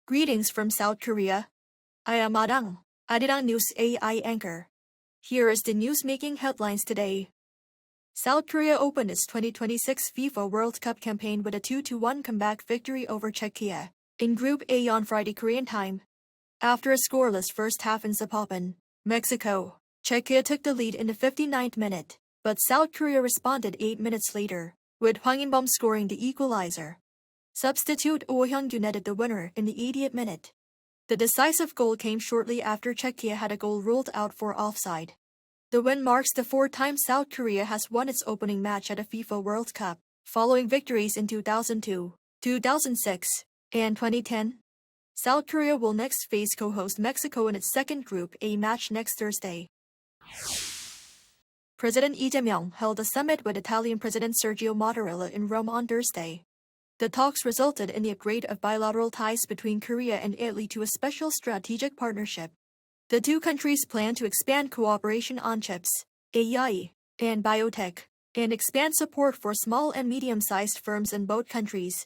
Greetings from South Korea. I am Arirang News AI anchor. Here is the news-making headlines today. South Korea opened its 2026 FIFA World Cup campaign with a 2-1 comeback victory over Czechia in Group A on Friday Korean time. After a scoreless first half in Zapopan, Mexico, Czechia took the lead in the 59th minute, but South Korea responded 8 minutes later, with Hwang In-bum scoring the equalizer. Substitute Oh Hyung-gu netted the winner in the 80th minute. The decisive goal came shortly after Czechia had a goal ruled out for offside. The win marks the fourth time South Korea has won its opening match at a FIFA World Cup, following victories in 2002, 2006, and 2010. South Korea will next face co-host Mexico in its second Group A match next Thursday. President Lee Jae-myung held a summit with Italian President Sergio Mattarella in Rome on Thursday. The talks resulted in the upgrade of bilateral ties between Korea and Italy to a special strategic partnership. The two countries plan to expand cooperation on chips, AI, and biotech, and expand support for small and medium-sized firms in both countries.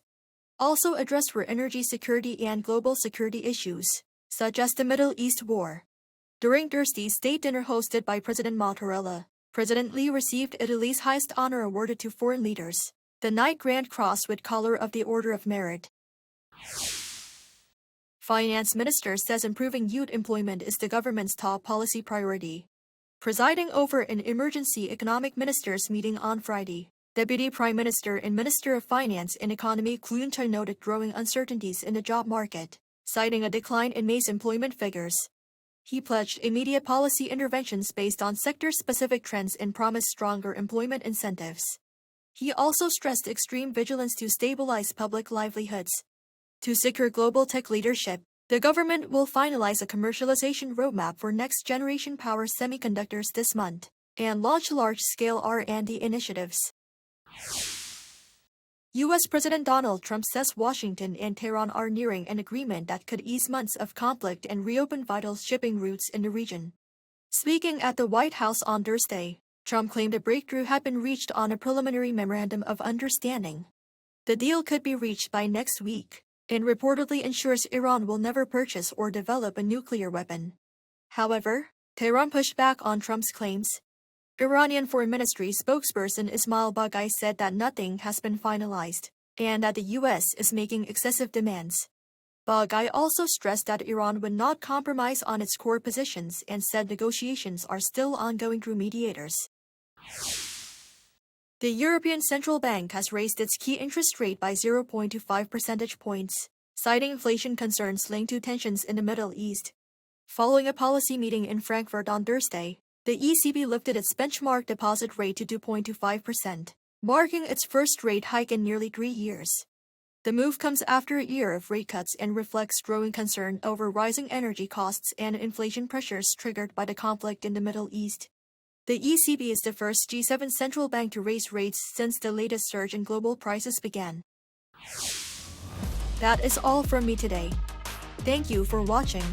Also addressed were energy security and global security issues, such as the Middle East war. During Thursday's state dinner hosted by President Mattarella, President Lee received Italy's highest honor awarded to foreign leaders, the Knight Grand Cross with Collar of the Order of Merit. Finance Minister says improving youth employment is the government's top policy priority. Presiding over an emergency economic ministers meeting on Friday, Deputy Prime Minister and Minister of Finance and Economy Koo Yoon-chul noted growing uncertainties in the job market, citing a decline in May's employment figures. He pledged immediate policy interventions based on sector-specific trends and promised stronger employment incentives. He also stressed extreme vigilance to stabilize public livelihoods. To secure global tech leadership, the government will finalize a commercialization roadmap for next-generation power semiconductors this month and launch large-scale R&D initiatives. U.S. President Donald Trump says Washington and Tehran are nearing an agreement that could ease months of conflict and reopen vital shipping routes in the region. Speaking at the White House on Thursday, Trump claimed a breakthrough had been reached on a preliminary memorandum of understanding. The deal could be reached by next week, and reportedly ensures Iran will never purchase or develop a nuclear weapon. However, Tehran pushed back on Trump's claims. Iranian Foreign Ministry spokesperson Ismail Baghai said that nothing has been finalized, and that the U.S. is making excessive demands. Baghai also stressed that Iran would not compromise on its core positions and said negotiations are still ongoing through mediators. The European Central Bank has raised its key interest rate by 0.25 percentage points, citing inflation concerns linked to tensions in the Middle East. Following a policy meeting in Frankfurt on Thursday, the ECB lifted its benchmark deposit rate to 2.25%, marking its first rate hike in nearly 3 years. The move comes after a year of rate cuts and reflects growing concern over rising energy costs and inflation pressures triggered by the conflict in the Middle East. The ECB is the first G7 central bank to raise rates since the latest surge in global prices began. That is all from me today. Thank you for watching.